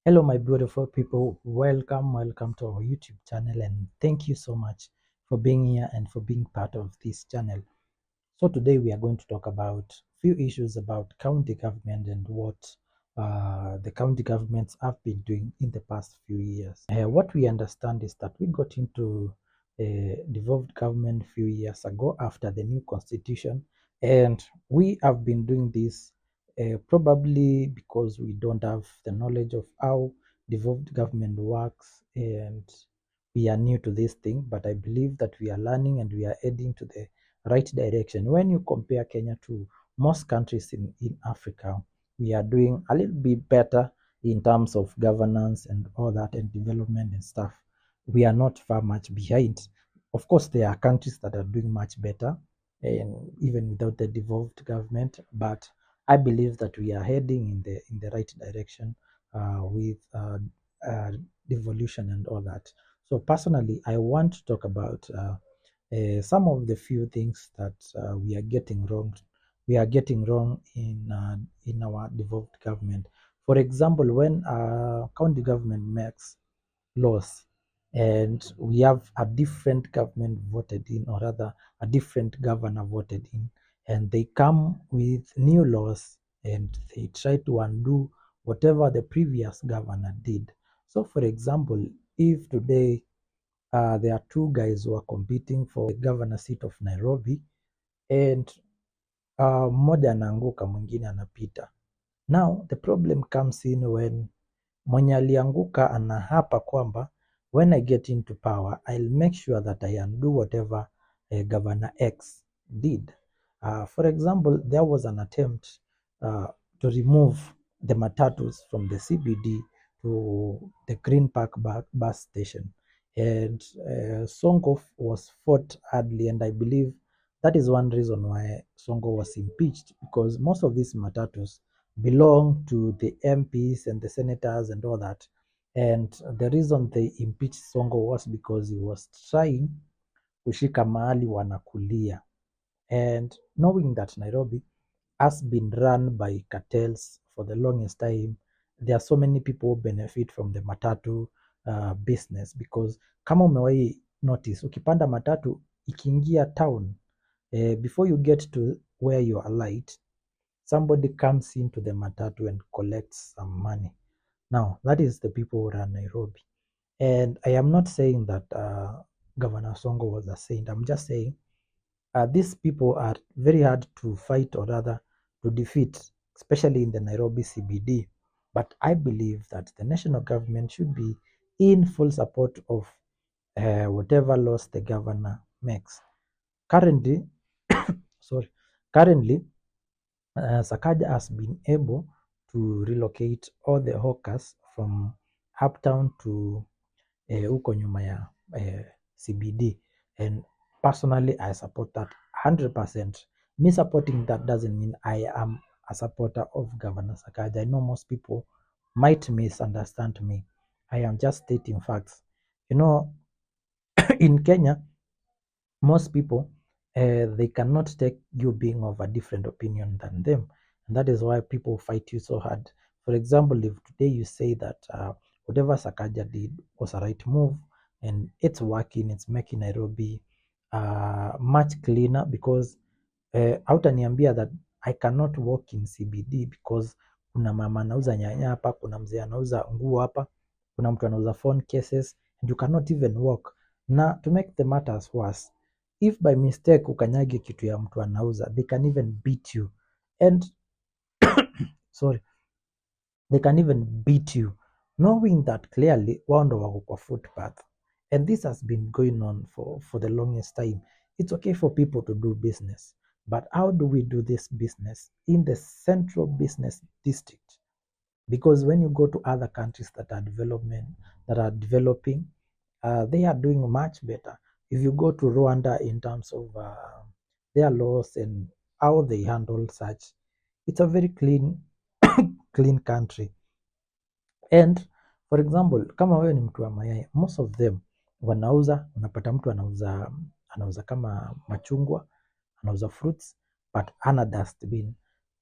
Hello, my beautiful people. Welcome to our YouTube channel, and thank you so much for being here and for being part of this channel. So today we are going to talk about few issues about county government and what the county governments have been doing in the past few years. What we understand is that we got into devolved government a few years ago after the new constitution, and we have been doing this probably because we don't have the knowledge of how devolved government works, and we are new to this thing. But I believe that we are learning and we are heading to the right direction. When you compare Kenya to most countries in Africa, we are doing a little bit better in terms of governance and all that and development and stuff. We are not far much behind. Of course, there are countries that are doing much better, and even without the devolved government. But I believe that we are heading in the right direction with devolution and all that. So personally, I want to talk about some of the few things that we are getting wrong. We are getting wrong in our devolved government. For example, when county government makes laws and we have a different government voted in, or rather a different governor voted in, and they come with new laws and they try to undo whatever the previous governor did. So for example, if today there are two guys who are competing for the governor seat of Nairobi, and mmoja anaanguka mwingine anapita. Now the problem comes in when mwenye alianguka anaapa kwamba when I get into power, I'll make sure that I undo whatever Governor X did. For example, there was an attempt to remove the matatus from the CBD to the Green Park bus station. And Sonko was fought hardly, and I believe that is one reason why Sonko was impeached, because most of these matatus belong to the MPs and the senators and all that. And the reason they impeached Sonko was because he was trying kushika mahali wanakulia. And knowing that Nairobi has been run by cartels for the longest time, there are so many people who benefit from the matatu business, because kama umewahi notice, ukipanda matatu ikiingia town, before you get to where you are light, somebody comes into the matatu and collects some money. Now, that is the people who run Nairobi. And I am not saying that Governor Songo was a saint. I'm just saying these people are very hard to fight, or rather to defeat, especially in the Nairobi CBD. But I believe that the national government should be in full support of whatever laws the governor makes. Currently, sorry, currently, Sakaja has been able to relocate all the hawkers from uptown to huko nyuma ya CBD, and personally I support that 100%. Me supporting that doesn't mean I am a supporter of Governor Sakaja. I know most people might misunderstand me. I am just stating facts. You know, in Kenya, most people they cannot take you being of a different opinion than them, and that is why people fight you so hard. For example, if today you say that whatever Sakaja did was a right move and it's working, it's making Nairobi much cleaner, because hautaniambia that I cannot walk in CBD because kuna mama anauza nyanya hapa, kuna mzee anauza nguo hapa, kuna mtu anauza phone cases, and you cannot even walk. Na to make the matters worse, if by mistake ukanyage kitu ya mtu anauza, they can even beat you. And sorry, they can even beat you, knowing that clearly wao ndo wako kwa footpath. And this has been going on for the longest time. It's okay for people to do business, but how do we do this business in the central business district? Because when you go to other countries that are developing, they are doing much better. If you go to Rwanda in terms of their laws and how they handle such, it's a very clean country. And for example, kama wewe ni mtu wa mayai, most of them wanauza, unapata mtu anauza kama machungwa, anauza fruits, but hana dustbin.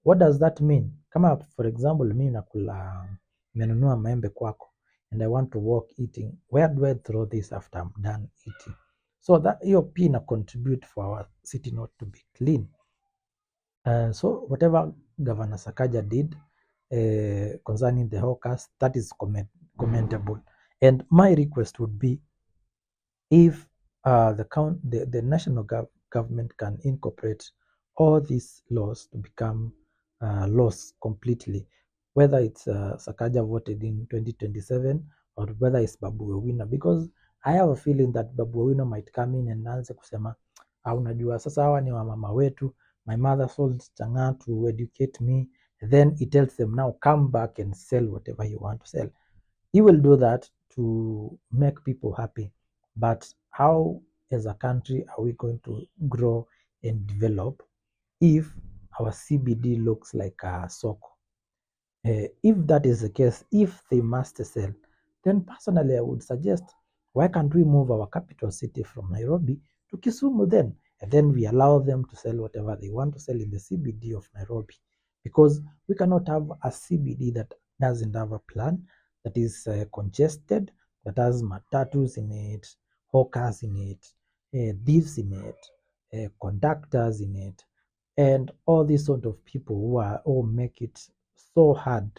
What does that mean? Kama for example, mimi nakula nimenunua maembe kwako and I want to walk eating, where do I throw this after I'm done eating? So that hiyo pia ina contribute for our city not to be clean. So whatever Governor Sakaja did concerning the hawkers, that is commendable. And my request would be, if the national government can incorporate all these laws to become laws completely, whether it's Sakaja voted in 2027 or whether it's Babu Owino, because I have a feeling that Babu Owino might come in and aanze kusema unajua sasa hawa ni wamama wetu, my mother sold chang'aa to educate me, then he tells them now come back and sell whatever you want to sell. He will do that to make people happy. But how, as a country, are we going to grow and develop if our CBD looks like a sock? If that is the case, if they must sell, then personally I would suggest, why can't we move our capital city from Nairobi to Kisumu then? And then we allow them to sell whatever they want to sell in the CBD of Nairobi. Because we cannot have a CBD that doesn't have a plan, that is congested, that has matatus in it, hawkers in it, thieves in it, conductors in it, and all these sort of people who make it so hard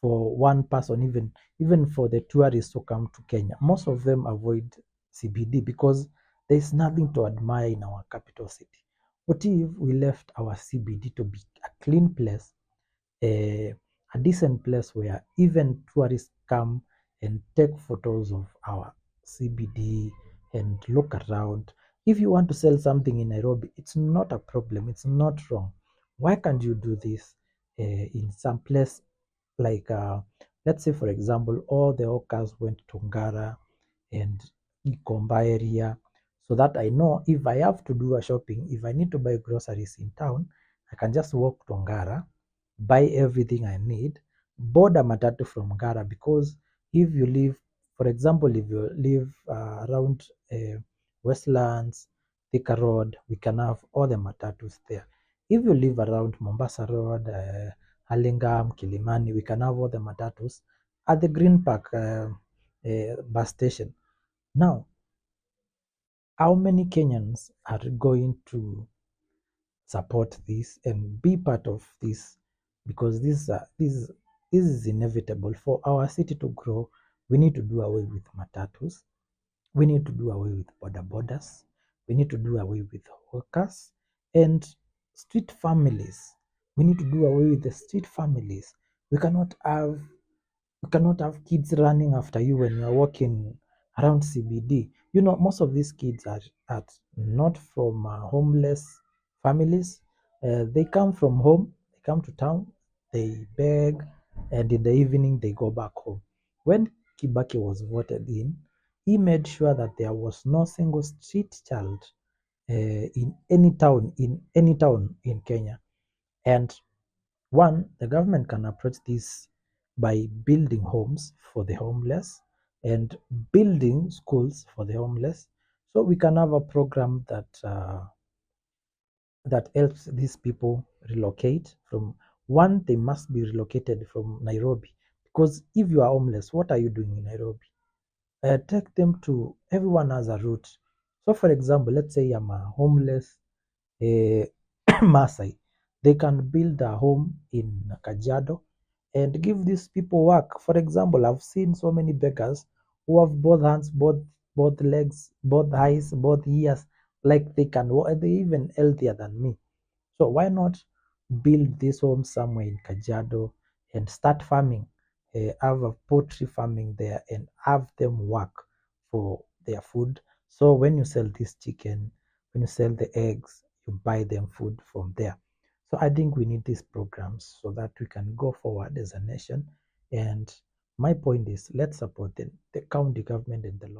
for one person, even for the tourists who come to Kenya. Most of them avoid CBD because there's nothing to admire in our capital city. What if we left our CBD to be a clean place, a decent place where even tourists come and take photos of our CBD and look around? If you want to sell something in Nairobi, it's not a problem, it's not wrong. Why can't you do this in some place like, let's say, for example, all the hawkers went to Ngara and Gikomba area, so that I know if I have to do a shopping, if I need to buy groceries in town, I can just walk to Ngara, buy everything I need, board a matatu from Ngara. Because if you live, for example, if you live around Westlands, Thika Road, we can have all the matatus there. If you live around Mombasa Road, Hurlingham, Kilimani, we can have all the matatus at the Green Park bus station. Now, how many Kenyans are going to support this and be part of this? Because this is inevitable. For our city to grow, we need to do away with matatus. We need to do away with border borders. We need to do away with workers and street families. We need to do away with the street families. We cannot have kids running after you when you're walking around CBD. You know, most of these kids are not from homeless families. They come from home, they come to town, they beg, and in the evening they go back home. When Kibaki was voted in, he made sure that there was no single street child in any town in Kenya. And the government can approach this by building homes for the homeless and building schools for the homeless. So we can have a program that helps these people relocate from one. They must be relocated from Nairobi, because if you are homeless, what are you doing in Nairobi? Take them to, everyone has a route. So for example, let's say I'm a homeless Maasai. They can build a home in Kajiado and give these people work. For example, I've seen so many beggars who have both hands, both legs, both eyes, both ears, like they can walk. They're even healthier than me. So why not build this home somewhere in Kajiado and start farming, have a poultry farming there and have them work for their food. So when you sell this chicken, when you sell the eggs, you buy them food from there. So I think we need these programs so that we can go forward as a nation. And my point is, let's support the county government and the law.